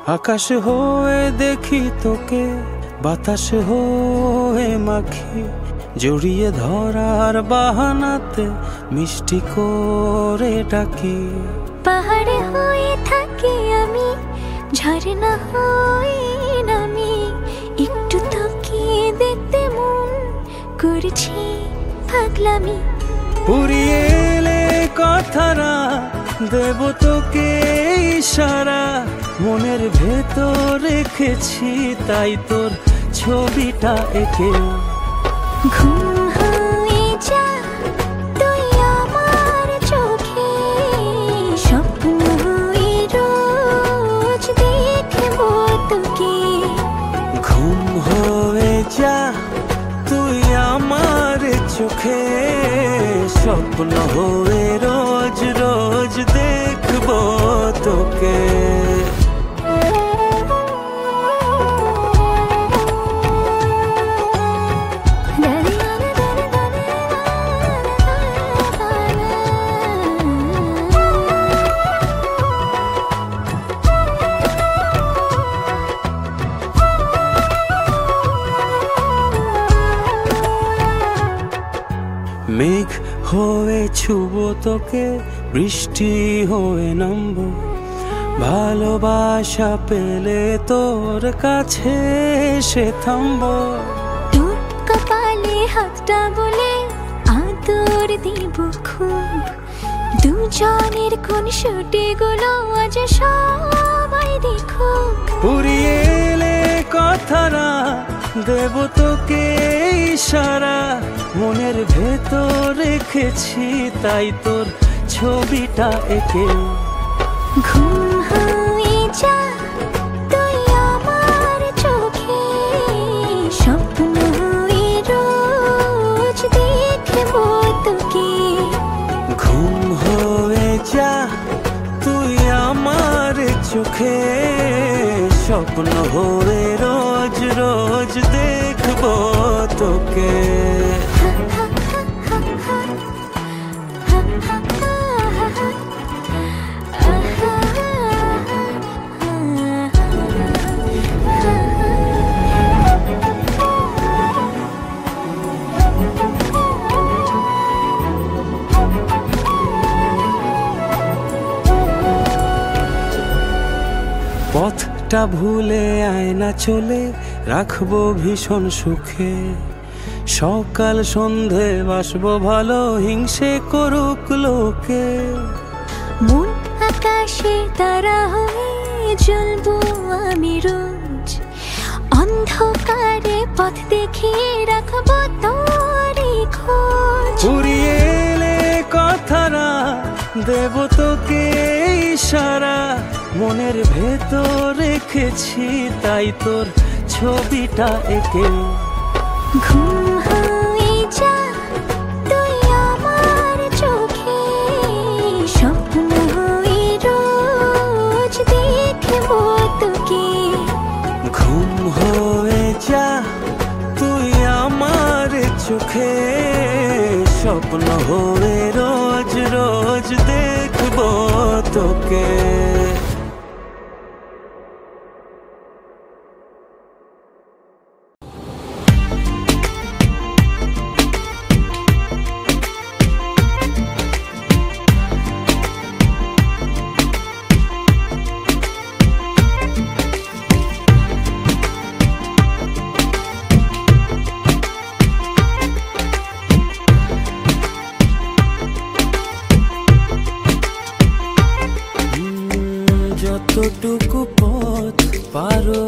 আকাশ হয়ে দেখি তোকে, বাতাস হয়ে মাখি, জড়িয়ে ধরার বাহানাতে মিষ্টি করে ডাকি। পাহাড়ে হয়ে থাকি আমি, ঝর্ণা হয়ে নামি, একটু তাকিয়ে দেখতে মন করছি পাগলামি। পুরিয়ে এলে কথারা দেব তোকে ইশারা, মনের ভেতর রেখেছি তাই তোর ছবিটা এঁকে। ঘুম হয়ে যা তুই আমার চোখে, স্বপ্ন হয়ে রোজ দেখবো তোকে। ঘুম হয়ে যা তুই আমার চোখে, স্বপ্ন হয়ে রোজ রোজ দেখবো তোকে। মেঘ হয়ে ছুব তোকে, বৃষ্টি হয়ে নামবো, ভালোবাসা পেলে তোর কাছে এসে থামবো। তোর কপালে হাতটা বলে আদর দিব খুব, দুজনের কোন শুটে গুলো আজ সবাই দেখো। পুরিয়ে এলে কথারা দেব তোকে ইশারা, মনের ভেতর রেখেছি তাই তোর ছবিটা এঁকে। ঘুম হয়ে যা তুই আমার চোখে, স্বপ্ন হয়ে রোজ দেখবো তোকে। ঘুম হয়ে যা তুই আমার চোখে, স্বপ্ন হয়ে রোজ রোজ দেখবো তোকে। পথটা ভুলে আয় না চলে, রাখবো ভীষণ সুখে, সকাল সন্ধে বাসবো ভালো, হিংসে করুক লোকে। মন আকাশে তারা হয়ে জ্বলবো আমি রোজ, অন্ধকারে পথ দেখিয়ে রাখবো তোরই খোঁজ। পুরিয়ে এলে কথারা দেব তোকে ইশারা, মনের ভেতর রেখেছি তাই তোর ছবিটা এঁকে। ঘুম হয়ে যা তুই আমার চোখে, স্বপ্ন হয়ে রোজ দেখবো তোকে। ঘুম হয়ে যা তুই আমার চোখে, স্বপ্ন হয়ে রোজ রোজ দেখবো তোকে। যতটুকু পথ পারো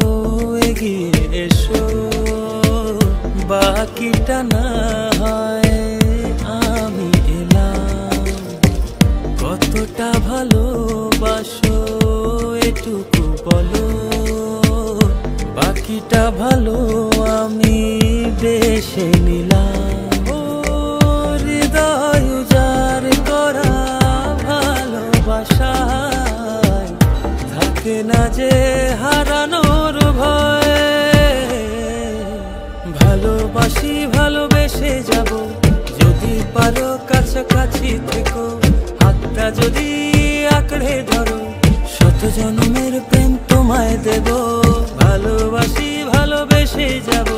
এগিয়ে এসো, বাকিটা না হয় আমি এলাম। কতটা ভালোবাসো এটুকু বলো, বাকিটা ভালো আমি বেশে নিলাম। ও হৃদয় উজাড় করা ভালোবাসা না যে হারানোর ভয়, ভালোবাসি ভালোবেসে যাব, যদি পারো কাছাকাছি থেকো, হাতটা যদি আঁকড়ে ধরো, শত জন্মের প্রেম তোমায় দেব, ভালোবাসি ভালোবেসে যাব,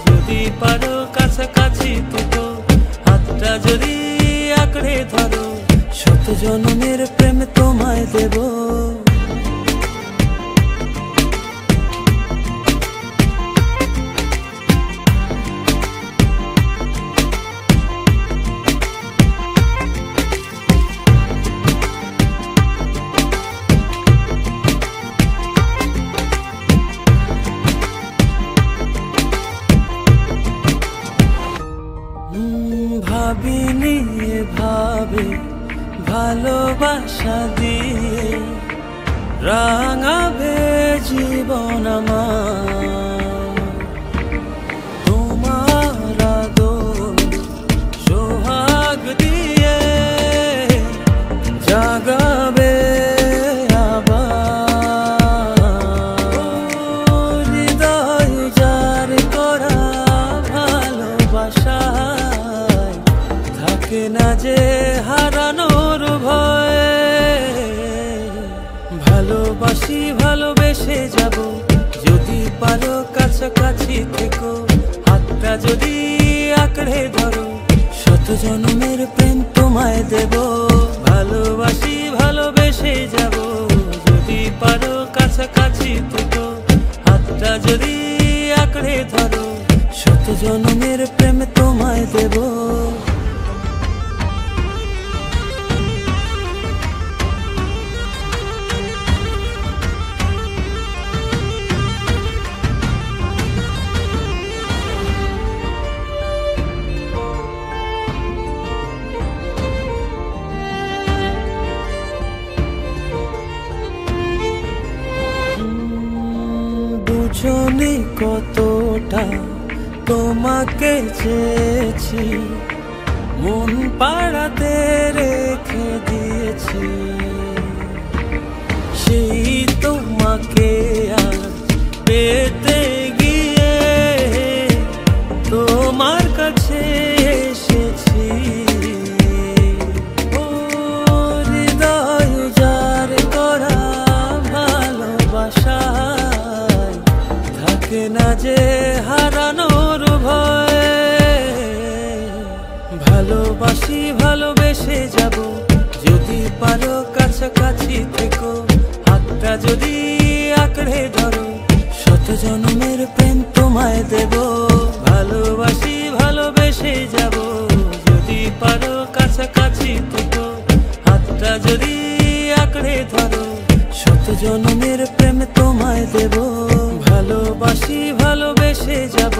যদি পারো কাছাকাছি থেকো, হাতটা যদি আঁকড়ে ধরো, শত জন্মের প্রেম তোমায় দেব। ভাবিনি ভাবে ভালোবাসা দিয়ে রাঙাবে জীবন আমার, তোমার আদর সোহাগ দিয়ে জাগাবে আবার, হৃদয় উজাড় করা ভালোবাসা থাকে না যে হারানোর ভয়ে, ভালোবাসি ভালোবেসে যাব, যদি পারো কাছাকাছি থেকো, হাতটা যদি আঁকড়ে ধরো, শত জন্মের প্রেম তোমায় দেব, ভালোবাসি ভালোবেসে যাব, যদি পারো কাছাকাছি থেকো, হাতটা যদি আঁকড়ে ধরো, শত জন্মের প্রেম তোমায় দেব। বুঝনি কতটা তোমাকে চেয়েছি, মন পাড়াতে রেখে দিয়েছি, সেই তোমাকে আর পেতে গিয়ে তোমার কাছে এসেছি, ও হৃদয় উজাড় করা ভালোবাসা থাকে না যে হারানোর ভয়ে, ভালোবাসি ভালোবেসে যাব, যদি পারো কাছাকাছি থেকো, হাতটা যদি আঁকড়ে ধরো, শত জন্মের প্রেম তোমায় দেব, ভালোবাসি ভালোবেসে যাব, যদি পারো কাছাকাছি থেকো, হাতটা যদি আঁকড়ে ধরো, শত জন্মের প্রেম তোমায় দেব, ভালোবাসি ভালোবেসে যাব,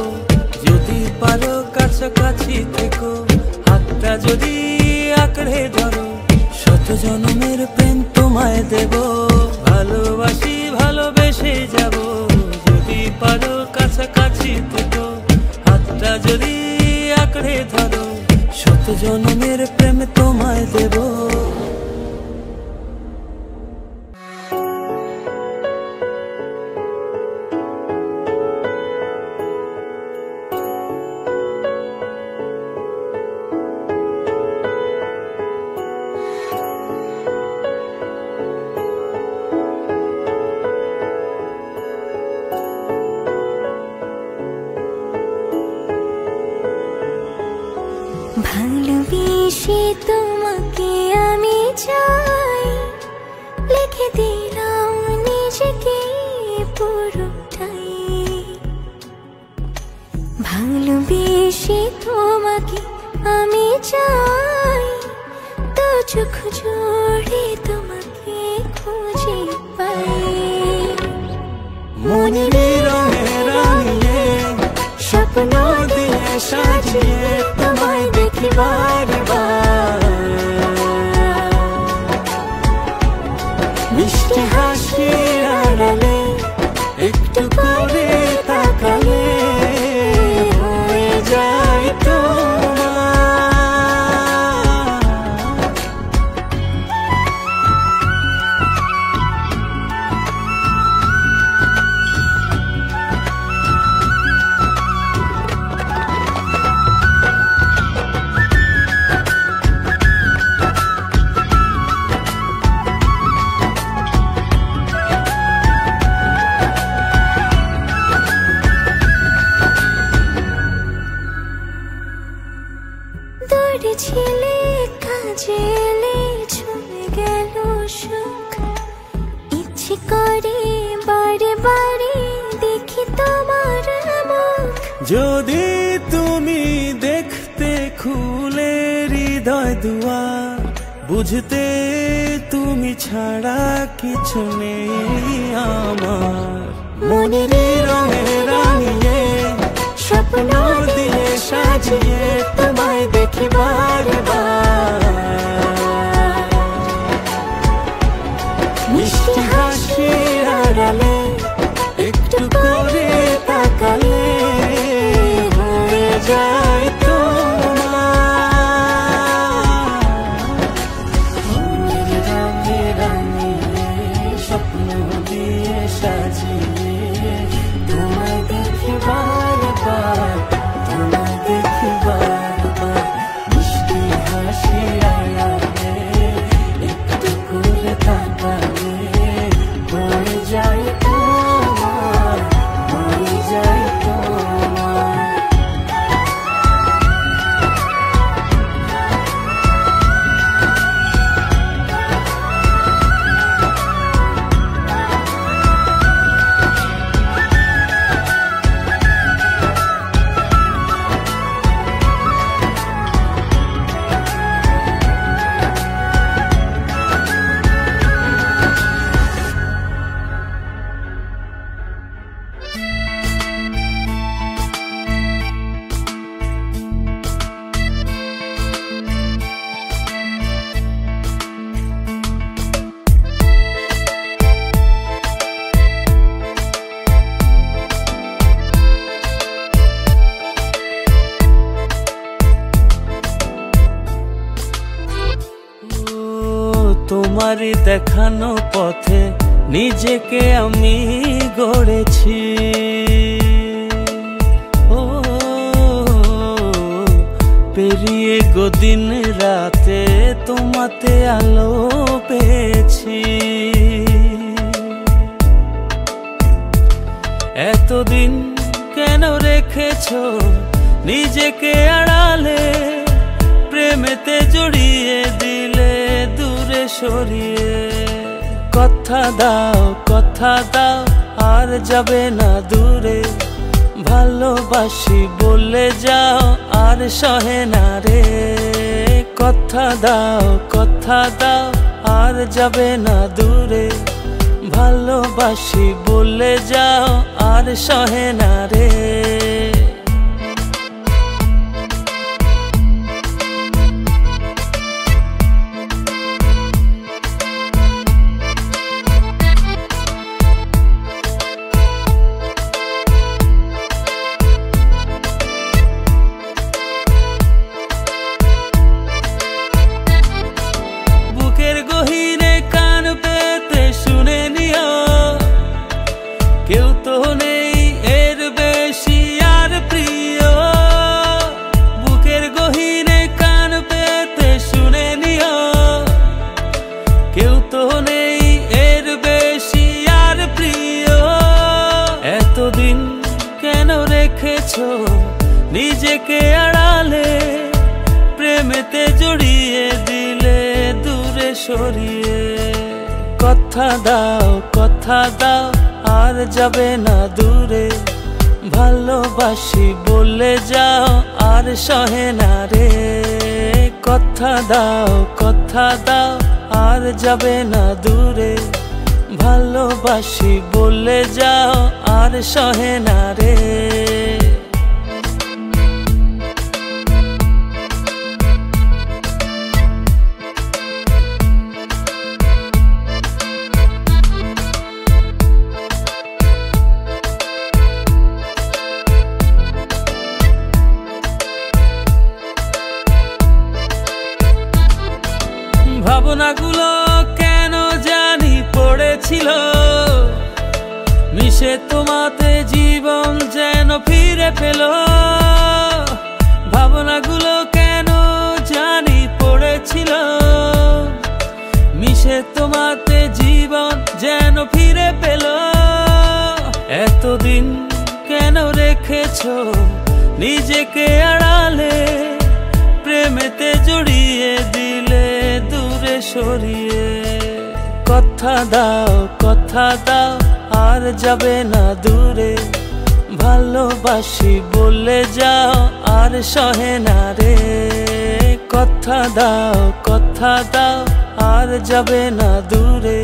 যদি পারো কাছাকাছি থেকো, হাতটা যদি আঁকড়ে ধরো, শত জন্মের প্রেম তোমায় দেব, ভালোবাসি ভালোবেসে যাব, যদি পারো কাছাকাছি থেকো, হাতটা যদি আঁকড়ে ধরো, শত জন্মের প্রেম তোমায় দেব। ভালোবেসে তোমাকে আমি চাই, লিখে দিলাম নিজেকে পুরোটাই, ভালোবেসে তোমাকে আমি চাই, তো চোখ জোড়ে তোমাকে খুঁজে পাই, মনের রঙে রাঙিয়ে স্বপ্ন দিয়ে সাজিয়ে তোমায় দেখি বারবার, মিষ্টি হাসির আড়ালে একটু করে তাকালে হয়ে যায় তোমার, করে বারে বারে দেখি তোমার মুখ। যদি তুমি দেখতে খুলে হৃদয় দুয়ার, বুঝতে তুমি ছাড়া কিছু নেই আমার। মনের রঙে রাঙিয়ে স্বপ্ন দিয়ে সাজিয়ে তোমায় দেখি বারবার। মিষ্টি হাসির আড়ালে একটু করে তাকালে হয়ে যায় তোমারই দেখানো পথে নিজেকে আমি গড়েছি। ও পেরিয়ে গো দিন রাতে তোমাতে আলো পেয়েছি। এতদিন কেন রেখেছো নিজেকে আড়ালে, প্রেমেতে জড়িয়ে দিলে দূরে সরিয়ে। কথা দাও আর যাবে না দূরে, ভালোবাসি বলে যাও আর সহে না রে। কথা দাও আর যাবে না দূরে, ভালোবাসি বলে যাও আর সহে না রে। গহীনে কান পেতে শুনে নিও, কেউ তো নেই এর বেশি আর প্রিয়। বুকের গহীনে কান পেতে শুনে নিও, কেউ তো নেই এর বেশি আর প্রিয়। এতদিন কেন রেখেছো নিজেকে আড়ালে, প্রেমেতে জড়িয়ে দিলে দূরে সরিয়ে। কথা দাও আর যাবে না দূরে, ভালোবাসি বলে যাও আর সহে না রে। কথা দাও আর যাবে না দূরে, ভালোবাসি বলে যাও আর সহে না রে। ভাবনাগুলো কেন জানি পড়েছিল, মিশে তোমাতে জীবন যেন ফিরে পেল। ভাবনাগুলো কেন জানি পড়েছিল, মিশে তোমাতে জীবন যেন ফিরে পেল। এতদিন কেন রেখেছো নিজেকে আড়ালে, প্রেমেতে জড়িয়ে দিলে দূরে সরিয়ে। কথা কথা দাও আর যাবে না দূরে ভালোবাসি বলে যাও আর সহে না রে কথা দাও আর যাবে না দূরে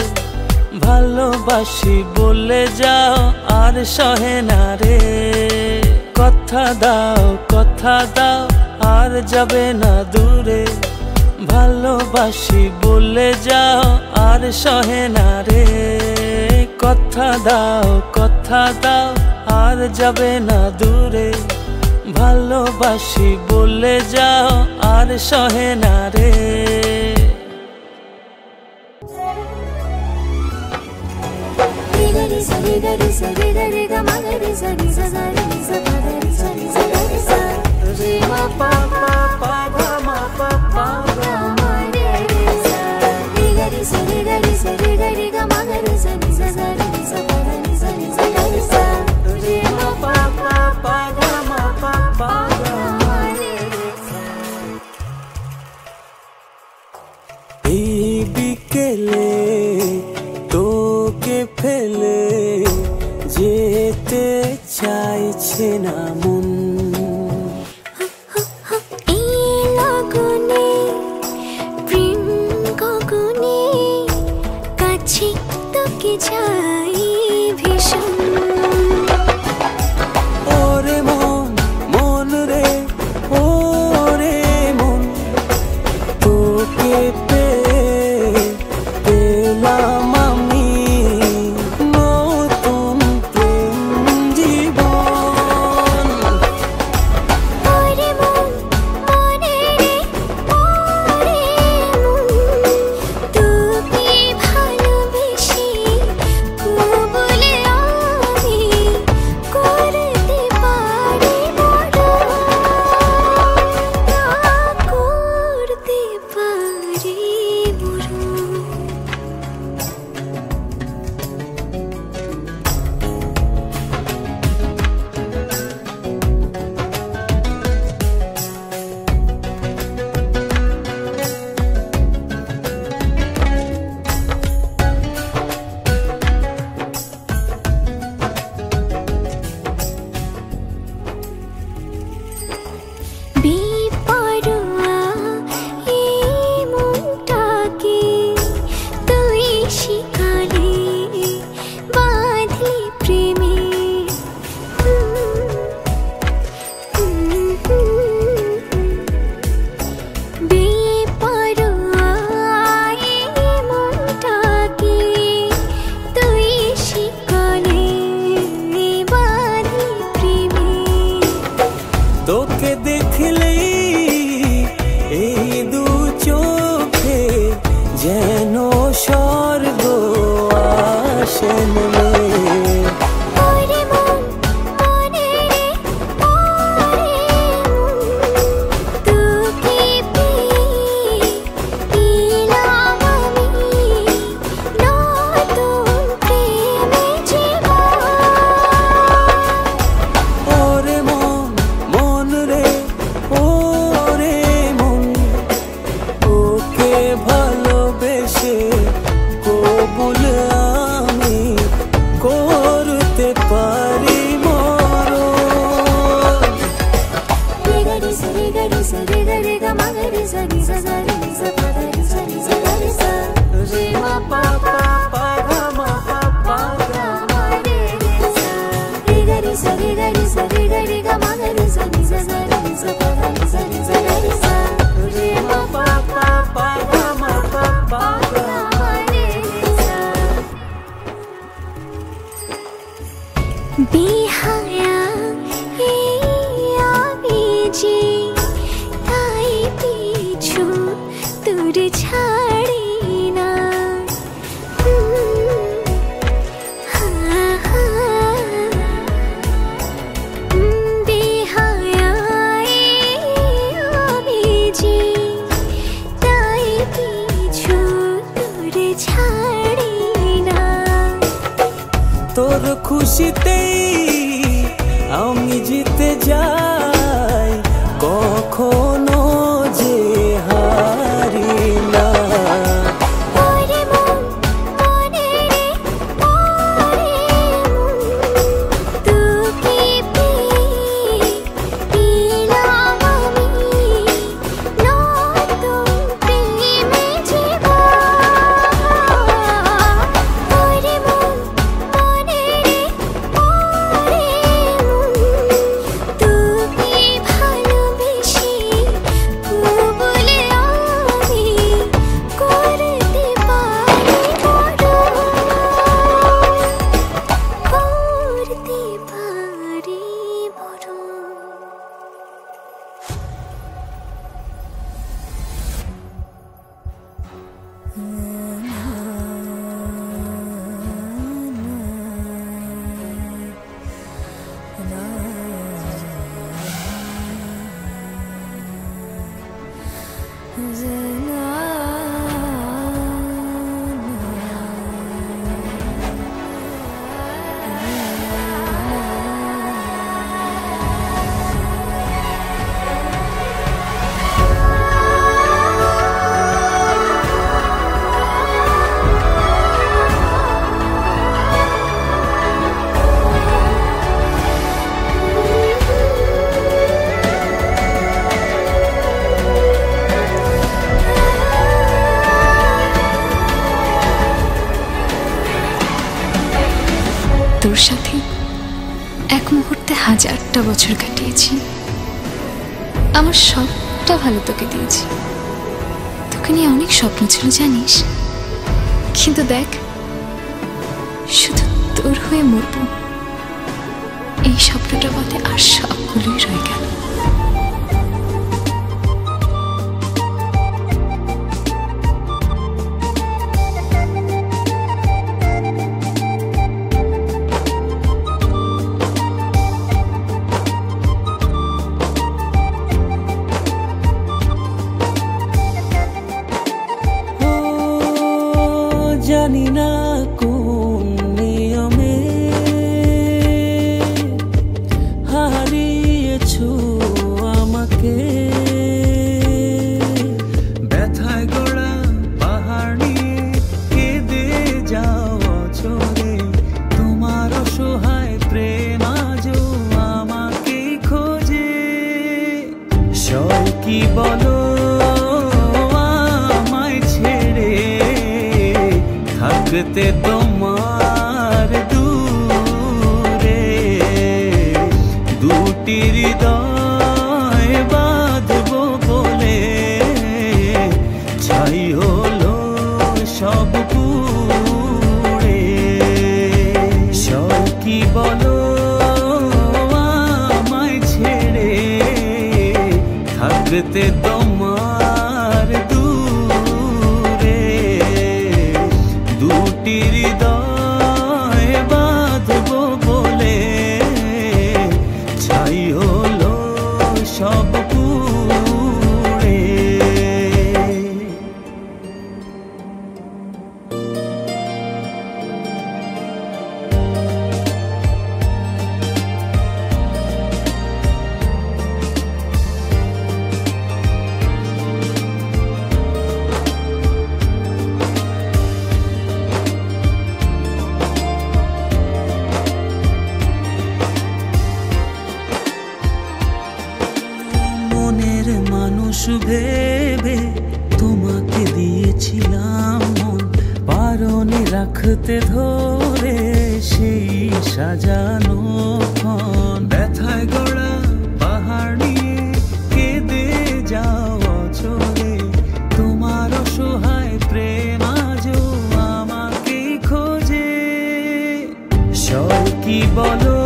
ভালোবাসি বলে যাও আর সহে না রে কথা দাও আর যাবে না দূরে ভালোবাসি বলে যাও আর সহে না রে কথা দাও আর যাবে না দূরে ভালোবাসি বলে যাও আর সহে না রে এই বিকেলে তোকে ফেলে যেতে চাইছে না মন এই লগনে প্রেম গগনে কাছে তোকে চাই ভীষণ ওরে মন রে ওরে মন তোকে পেলাম আমি নতুন প্রেম জীবন ওরে মন মনে রে ওরে মন তোকে ভালোবেসে বলে আমি করতে পারি বেপরোয়া এই মনটাকে তুই শিকারে বাঁধলি প্রেমে বেপরোয়া এই মনটাকে তুই শিকারে বাঁধলি প্রেমে তোকে দেখলেই এই দু চোখে যেন স্বর্গ আসে মনে ওরে মন মনে রে ওরে মন তোকে পেলাম আমি নতুন প্রেমে জীবন ওরে মন রে ওরে মন ওকে ভালোবেসে কবুল আমি করতে পারি মরণ রে সরে গা মগরে সরি সরি সরি সরি সরি সরি মা পা পা পা গা মা পা পা গা মা রে রে সরি গা মগরে সরি সরি সরি সরি সরি মা পা পা পা গা মা পা পা গা মা রে বিহায়া আমি যে তাই পিছু তোর ছাড়ি না বিহায়া আমি যে তাই পিছু তোর ছাড়ি না তোর খুশিতেই আমি জিতে যাই কখনো যে হারি না ওরে মন তোর সাথে এক মুহূর্তে হাজারটা বছর কাটিয়েছি, আমার সবটা ভালো তোকে দিয়েছি। তোকে নিয়ে অনেক স্বপ্ন ছিল জানিস, কিন্তু দেখ শুধু তোর হয়ে মরব এই স্বপ্নটা বলে আর সবগুলোই রয়ে গেল। জানি না কোন নিয়মে হারিয়েছো আমাকে, ব্যথায় গড়া পাহাড় নিয়ে কেঁদে যাও চলে, তোমার অসহায় প্রেম আজও আমাকে খোঁজে। সয় কি বলো থাকতে তোমার দূরে, দুটি হৃদয় বাঁধবো বলে ছাই হলো সব পুড়ে। সব কি বলো আমায় ছেড়ে, থাকতে তোমার দূরে, দুটি হৃদয় বাঁধবো বলে ছাই হলো সব পুড়ে। মনের মানুষ ভেবে তোমাকে দিয়েছিলাম মন, বারণে রাখতে ধরে সেই সাজানো ক্ষণ। ব্যথায় গড়া পাহাড় নিয়ে কেঁদে যাও চলে, তোমার অসহায় প্রেম আজও আমাকে খোঁজে। সব কি বলো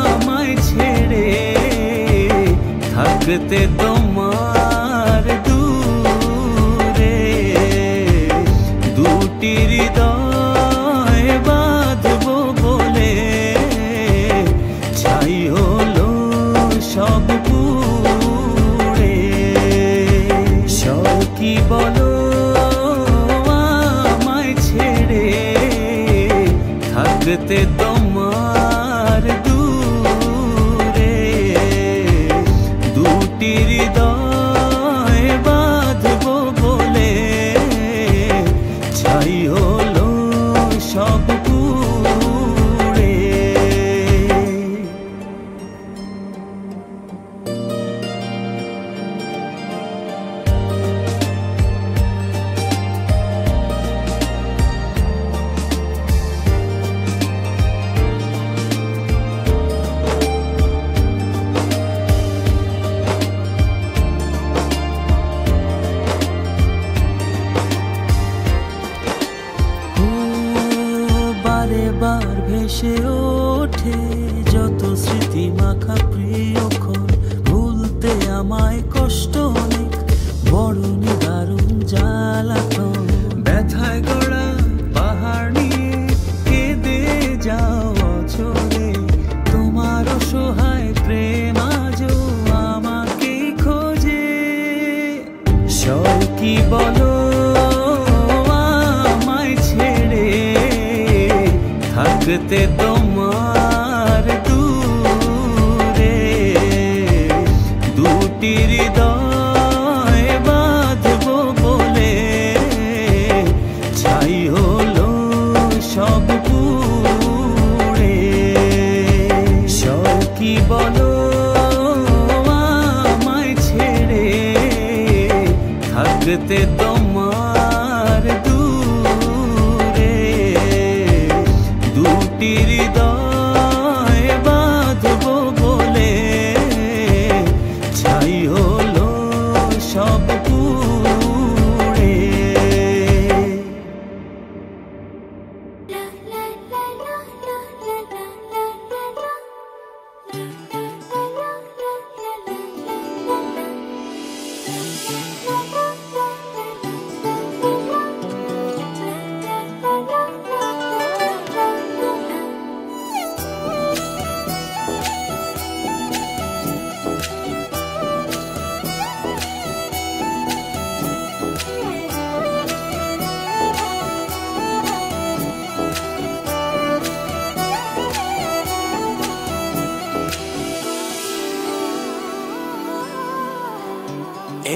আমায় ছেড়ে, থাকতে তোমার দূরে, দুটি হৃদয় বাঁধবো বলে ছাই হলো সব পুড়ে। সব কি বলো আমায় ছেড়ে, থাকতে তোমার দূরে, দুটি হৃদয় বাঁধবো বলে ছাই হলো সব পুড়ে। বার ভেসে ওঠে যত স্মৃতি মাখা প্রিয়ক্ষণ, ভুলতে আমায় কষ্ট অনেক, বড় নিদারুণ জ্বালা থাকতে তোমার দূরে দুটি হৃদয় বাঁধবো বলে ছাই হলো সব পুড়ে কি বলো আমায় ছেড়ে থাকতে তোমার দূরে দুটি হৃদয় বাঁধবো বলে ছাই হলো সব পুড়ে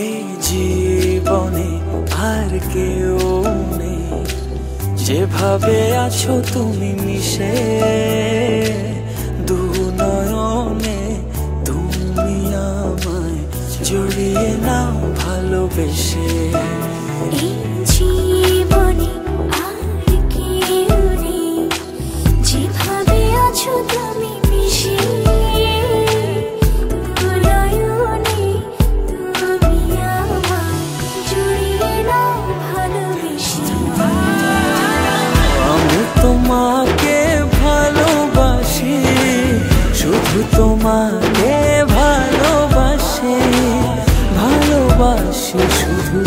এই জীবনে আর কেউ নেই যেভাবে আছো তুমি মিশে দু নয়নে তুমি আমায় জড়িয়ে নাও ভালোবেসে এই জীবনে আর কেউ নেই যেভাবে আছো তুমি মিশে তোমাকে ভালোবাসি শুধু তোমাকে ভালোবাসি ভালোবাসি শুধু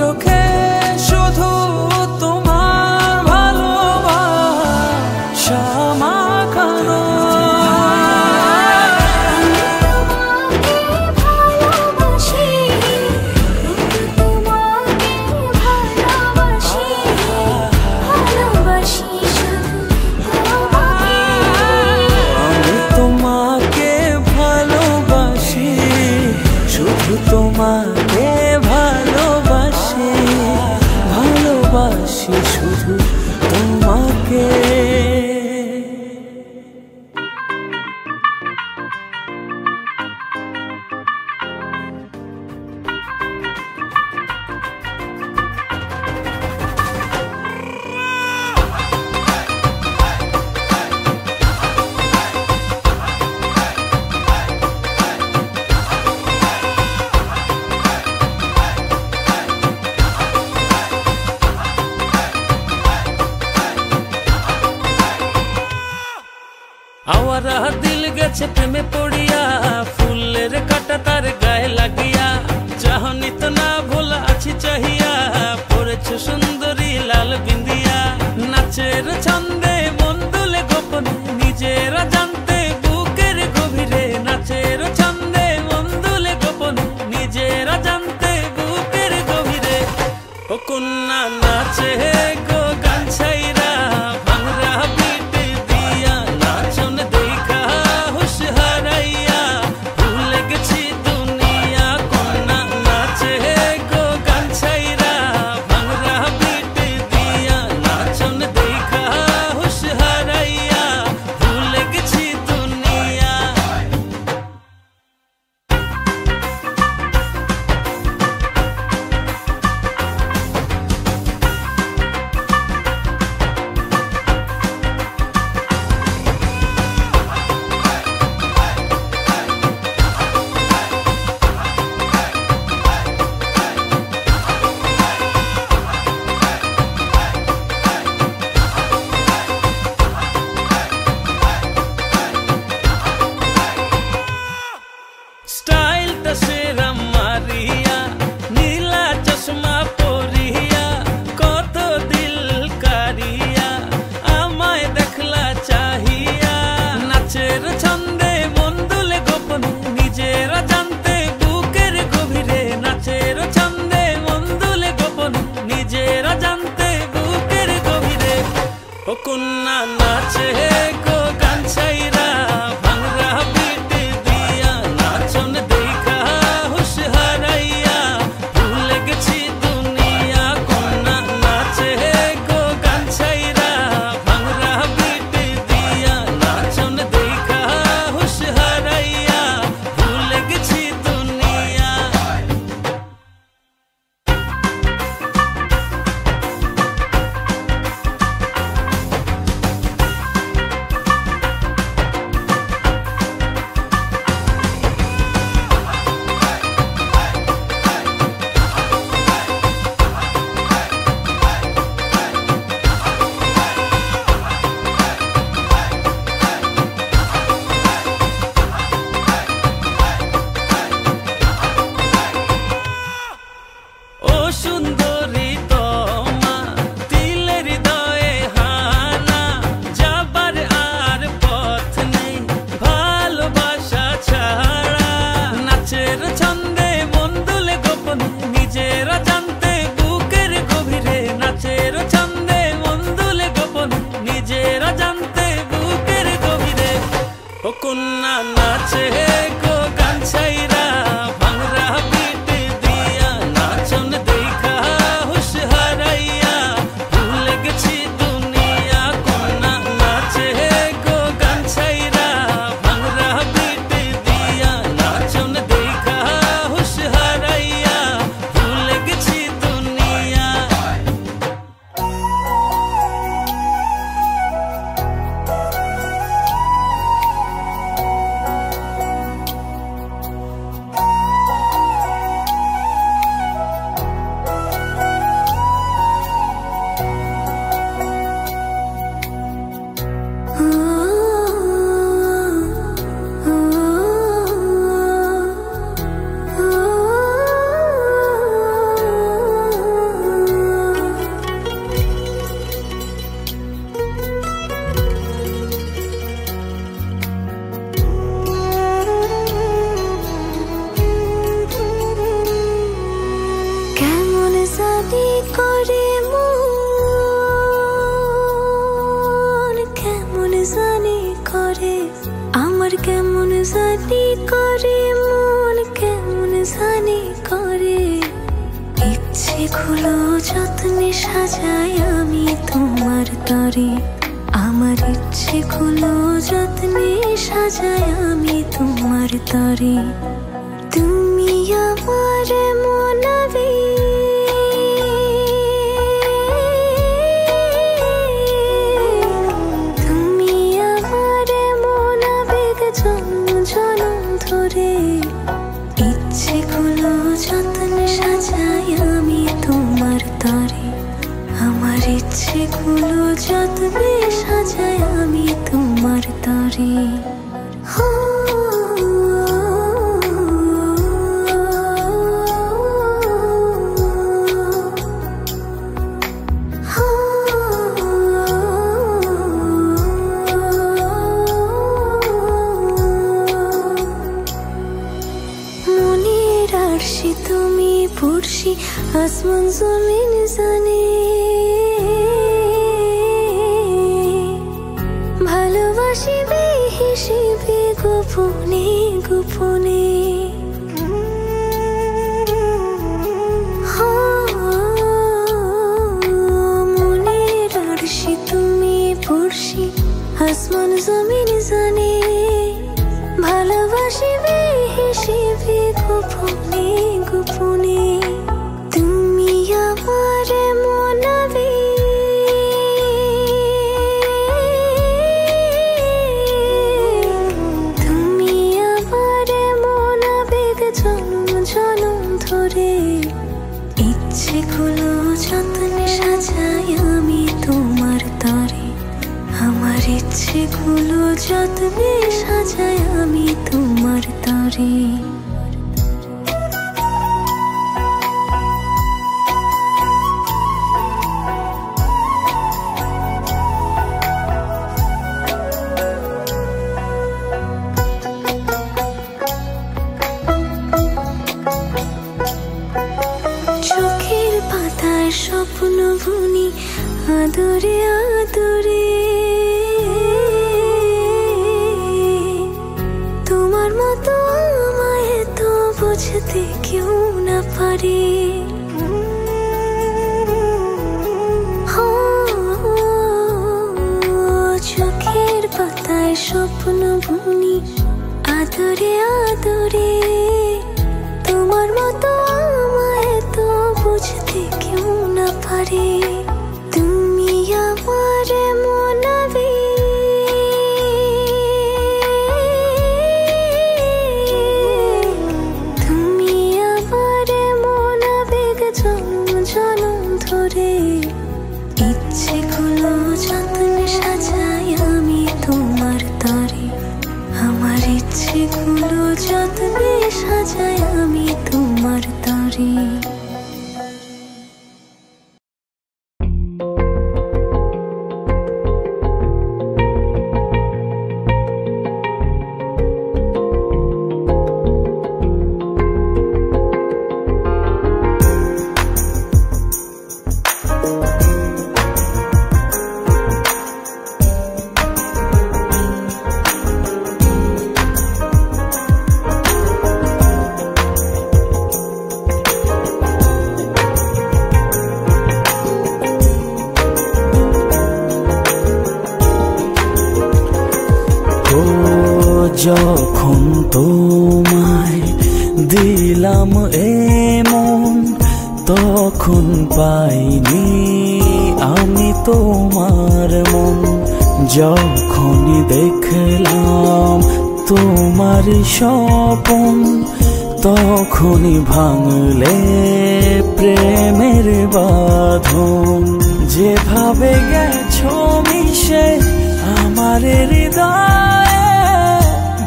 চোখে শুধু তোমার ভালোবাসা মাখানো। তোমাকে ভালোবাসি, ভালোবাসি শুধু তোমাকে। আওয়ারা দিল গেছে প্রেমে পড়িয়া, ফুলের কাটা তার গায়ে লাগিয়া, চাহনি তো না ভোলা আছি চাহিয়া, পড়েছ সুন্দরী লাল বিন্দিয়া। নাচের ছন্দে মন দুলে গোপনে, নিজেরা জানতে বুকের গভীরে, নাচের ছন্দে মন দুলে গোপনে, নিজেরা জানতে বুকের গভীরে। ও কন্যা নাচে গো গান ছাইরা, ভাঙরা বিট দিয়া, নাচন দেখা হুশ হারাইয়া, ভুলে গেছি দুনিয়া। কন্যা নাচে গো গান ছাইরা, ভাঙরা বিট দিয়া, নাচন দেখা হুশ হারাইয়া, ভুলে গেছি দুনিয়া। জানি করে মন কেমন জানি করে আমার কেমন জানি করে মন কেমন জানি করে ইচ্ছেগুলো যত্নে সাজাই আমি তোমার তরে আমার ইচ্ছেগুলো যত্নে সাজাই আমি তোমার তরে তুমি আমার মনাবে তুমি আমার মনাবেগ জন্ম জনম ধরে ইচ্ছেগুলো যত্নে সাজাই আমি তোমার তরে আমার ইচ্ছেগুলো যত্নে সাজাই আমি তোমার তরে মনের আরশি তুমি পড়শি আসমান জমিন জানে ভালোবাসিবে হিসেবে গোপনে গোপনে মনের আরশি তুমি পড়শি আসমান জমিন জানে ভালোবাসিবে হিসেবে গোপনে গোপনে তুমি আমার মনাবে তুমি আমার মনাবেগ জন্ম জনম ধরে ইচ্ছেগুলো যত্নে সাজাই আমি তোমার তরে আমার ইচ্ছেগুলো যত্নে সাজাই আমি তোমার তরে চোখের পাতায় স্বপ্ন বুনি আদরে আদরে তোমার মতো আমায় তো বুঝতে কেউ না পারে চোখের পাতায় স্বপ্ন বুনি আদরে আদরে তোমার মতো আমায় তো বুঝতে কেউ না পারে তুমি আমার মনাবে তুমি আমার মনাবেগ জন্ম জনম ধরে ইচ্ছেগুলো যত্নে সাজাই আমি তোমার তরে আমার ইচ্ছেগুলো যত্নে সাজাই আমি তোমার তরে যখন তোমায় দিলাম এমন তখন পাইনি আমি তোমার মন যখনই দেখলাম তোমার স্বপন তখনই ভাঙলে প্রেমের বাঁধন যেভাবে গেছো মিশে আমার হৃদয়ে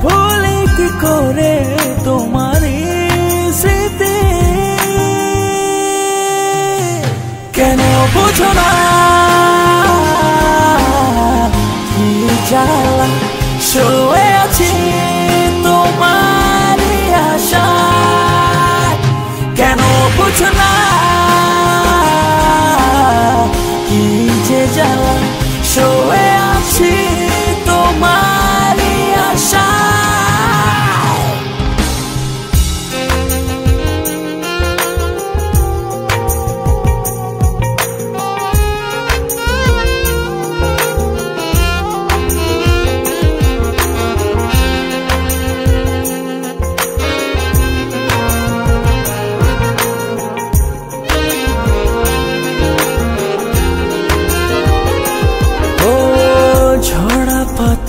ভুলি কি করে তোমার স্মৃতি কেন বুঝো না কি জ্বালা শুয়ে আছি তোমার আশায় কেন বুঝো না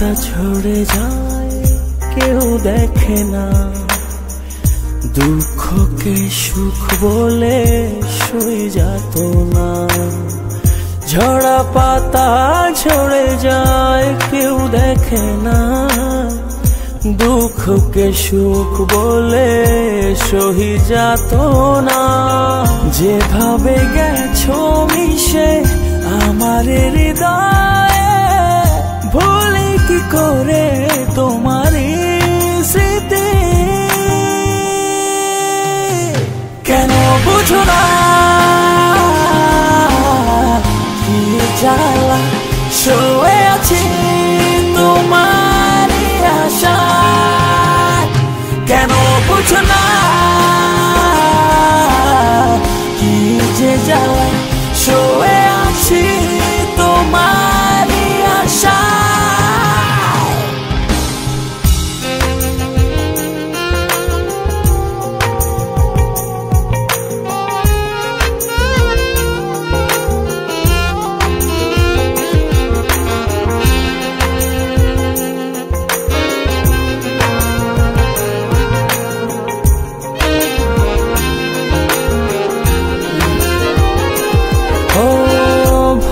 পাতা ঝরে যায় কেউ দেখে না, দুঃখকে সুখ বলে সই যেত না। ঝরা পাতা ঝরে যায় কেউ দেখে না, দুঃখকে সুখ বলে সহি যেত না। যেভাবে গেছো মিশে আমার হৃদয়ে, ভুলি কি করে তোমারই স্মৃতি। কেন বুঝো না কি জ্বালা, শুয়ে আছি তোমারই আশায়। কেন বুঝো না কি যে জ্বালা, শুয়ে আছি তোমারই আশায়।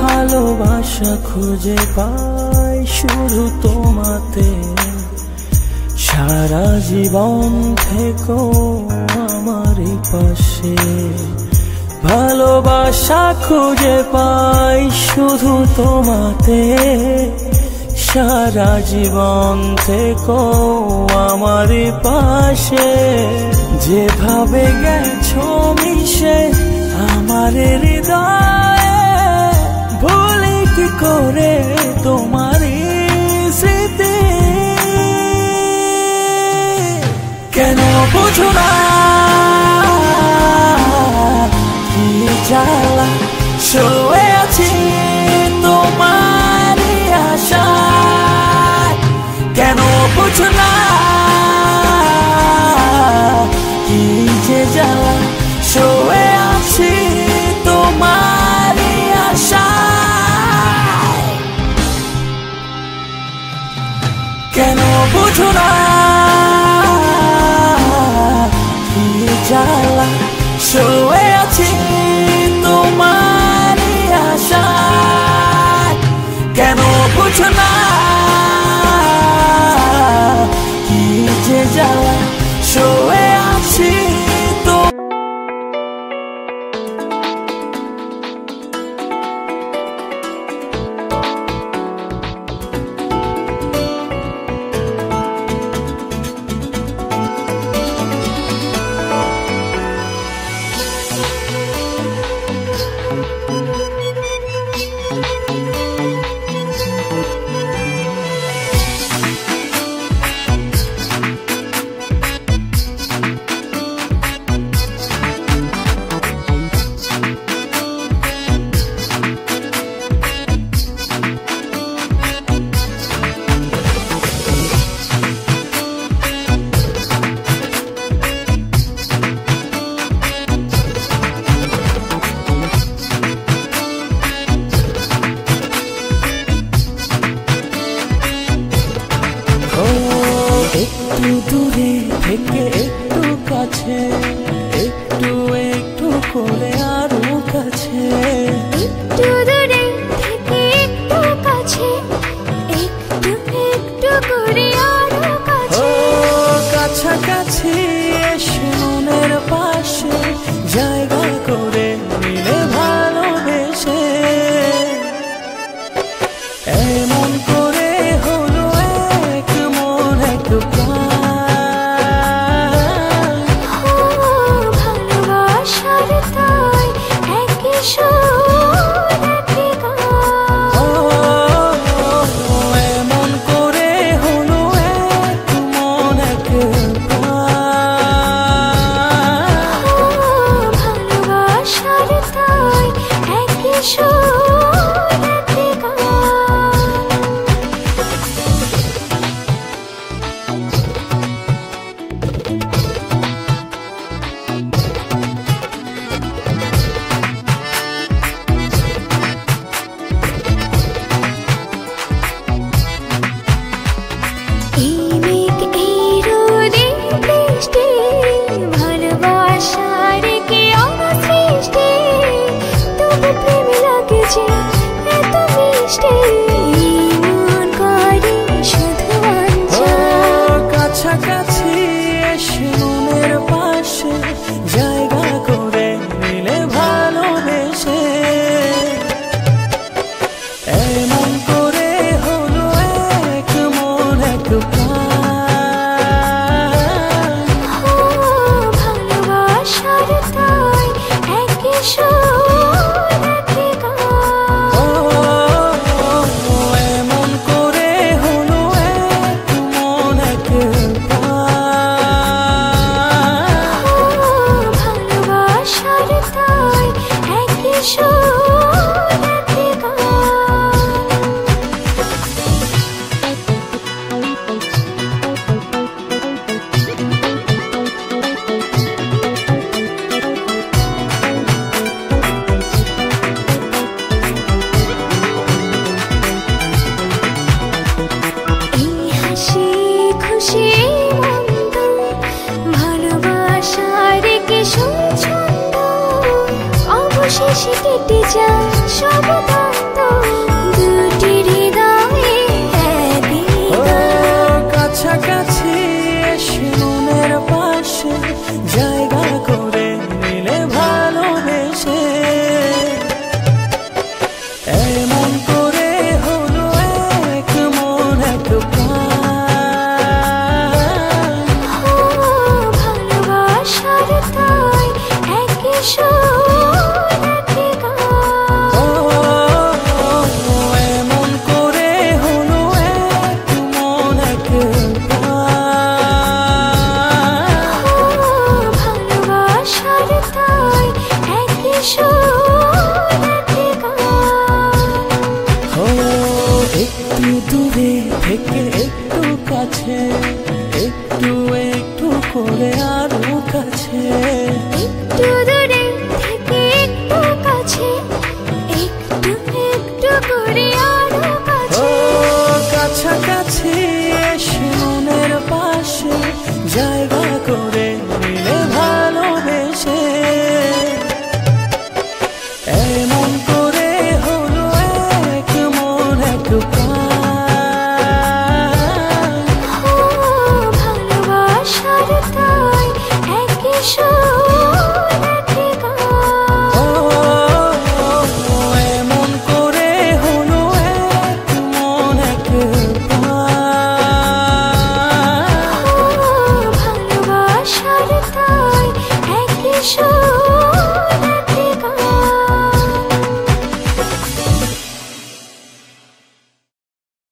ভালোবাসা খুঁজে পাই শুধু তোমাতে, সারা জীবন থেকো আমারই পাশে। ভালোবাসা খুঁজে পাই শুধু তোমাতে, সারা জীবন থেকো আমারই পাশে। যেভাবে গেছো মিশে আমার হৃদয়ে, ভুলি কি করে তোমারই স্মৃতি। কেন বুঝো না কি জ্বালা, শুয়ে আছি তোমারই আশায়। কেন বুঝো না কি যে জ্বালা, শুয়ে আছি তোমারই আশায়। কেন বুঝো না কি জ্বালা, শুয়ে আছি তোমারই আশায়। কেন বুঝো না কি যে জ্বালা, শুয়ে আছি তো। একটু দূরে থেকে একটু কাছে, একটু একটু করে আরো কাছে। একটু দূরে থেকে একটু কাছে, একটু একটু করে আরো কাছে। ও কাছাকাছি এসে মনের পাশে জায়গা করে নিলে ভালোবেসে। এমন করে হলো এক মন এক প্রাণ। ভালোবাসার তাই একই সুর একই গান। এমন করে হলো এক মন এক প্রাণ। ভালোবাসার তাই একই সুর একই গান। সুর একই গান। এমন করে হলো এক মন এক ভালোবাসার তাই একই সুর একই গান। এই হাসি খুশি মন্দ ভালোবাসার কি ছন্দ, অবশেষে কেটে যায় সব দ্বন্দ্ব, দুটি হৃদয়ে একই গান। কাছাকাছি এসে মনের পাশে জায়গা করে নিলে ভালোবেসে, এমন করে হলো এক মন এক প্রাণ। ভালোবাসার তাই একই সুর একই গান। এমন করে হলো এক মন এক প্রাণ। ভালোবাসার তাই একই সুর একই গান। একটু দূরে থেকে একটু কাছে, একটু একটু করে আরো কাছে। একটু